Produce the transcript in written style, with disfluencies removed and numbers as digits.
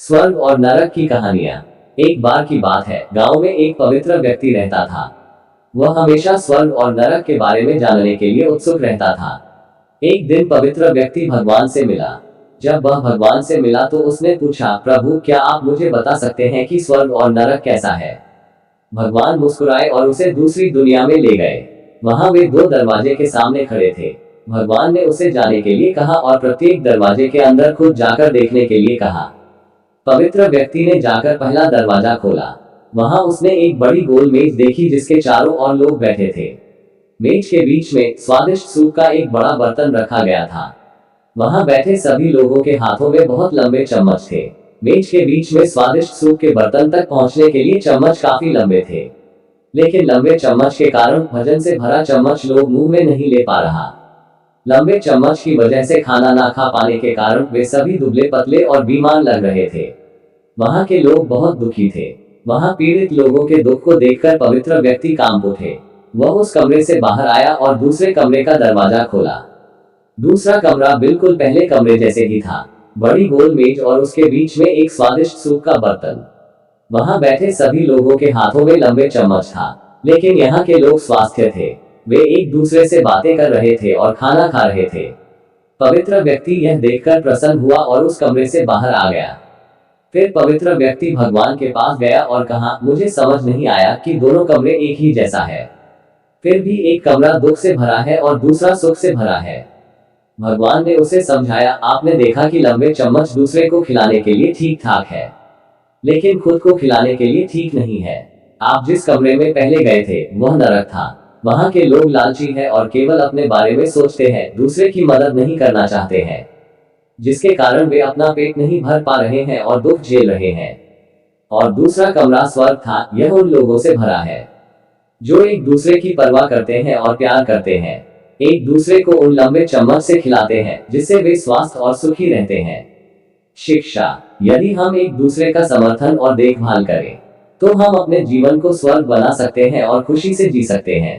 स्वर्ग और नरक की कहानियां। एक बार की बात है, गांव में एक पवित्र व्यक्ति रहता था। वह हमेशा स्वर्ग और नरक के बारे में जानने के लिए उत्सुक रहता था। एक दिन पवित्र व्यक्ति भगवान से मिला। जब वह भगवान से मिला तो उसने पूछा, प्रभु क्या आप मुझे बता सकते हैं कि स्वर्ग और नरक कैसा है। भगवान मुस्कुराए और उसे दूसरी दुनिया में ले गए। वहां वे दो दरवाजे के सामने खड़े थे। भगवान ने उसे जाने के लिए कहा और प्रत्येक दरवाजे के अंदर खुद जाकर देखने के लिए कहा। पवित्र व्यक्ति ने जाकर पहला दरवाजा खोला। वहां उसने एक बड़ी गोल मेज देखी जिसके चारों ओर लोग बैठे थे। मेज के बीच में स्वादिष्ट सूप का एक बड़ा बर्तन रखा गया था। वहां बैठे सभी लोगों के हाथों में बहुत लंबे चम्मच थे। मेज के बीच में स्वादिष्ट सूप के बर्तन तक पहुंचने के लिए चम्मच काफी लंबे थे, लेकिन लंबे चम्मच के कारण भोजन से भरा चम्मच लोग मुंह में नहीं ले पा रहा। लंबे चम्मच की वजह से खाना ना खा पाने के कारण वे सभी दुबले पतले और बीमार लग रहे थे। वहां के लोग बहुत दुखी थे। वहां पीड़ित लोगों के दुख को देखकर पवित्र व्यक्ति कांप उठे। वह उस कमरे से बाहर आया और दूसरे कमरे का दरवाजा खोला। दूसरा कमरा बिल्कुल पहले कमरे जैसे ही था। बड़ी गोल मेज और उसके बीच में एक स्वादिष्ट सूप का बर्तन। वहां बैठे सभी लोगों के हाथों में लंबे चम्मच था, लेकिन यहाँ के लोग स्वास्थ्य थे। वे एक दूसरे से बातें कर रहे थे और खाना खा रहे थे। पवित्र व्यक्ति यह देखकर प्रसन्न हुआ और उस कमरे से बाहर आ गया। फिर पवित्र व्यक्ति भगवान के पास गया और कहा, मुझे समझ नहीं आया कि दोनों कमरे एक ही जैसा है। फिर भी एक कमरा दुख से भरा है और दूसरा सुख से भरा है। भगवान ने उसे समझाया, आपने देखा कि लंबे चम्मच दूसरे को खिलाने के लिए ठीक ठाक है, लेकिन खुद को खिलाने के लिए ठीक नहीं है। आप जिस कमरे में पहले गए थे वह नरक था। वहां के लोग लालची हैं और केवल अपने बारे में सोचते हैं, दूसरे की मदद नहीं करना चाहते हैं, जिसके कारण वे अपना पेट नहीं भर पा रहे हैं और दुख झेल रहे हैं। और दूसरा कमरा स्वर्ग था। यह उन लोगों से भरा है जो एक दूसरे की परवाह करते हैं और प्यार करते हैं। एक दूसरे को उन लंबे चम्मच से खिलाते हैं जिससे वे स्वस्थ और सुखी रहते हैं। शिक्षा। यदि हम एक दूसरे का समर्थन और देखभाल करें तो हम अपने जीवन को स्वर्ग बना सकते हैं और खुशी से जी सकते हैं।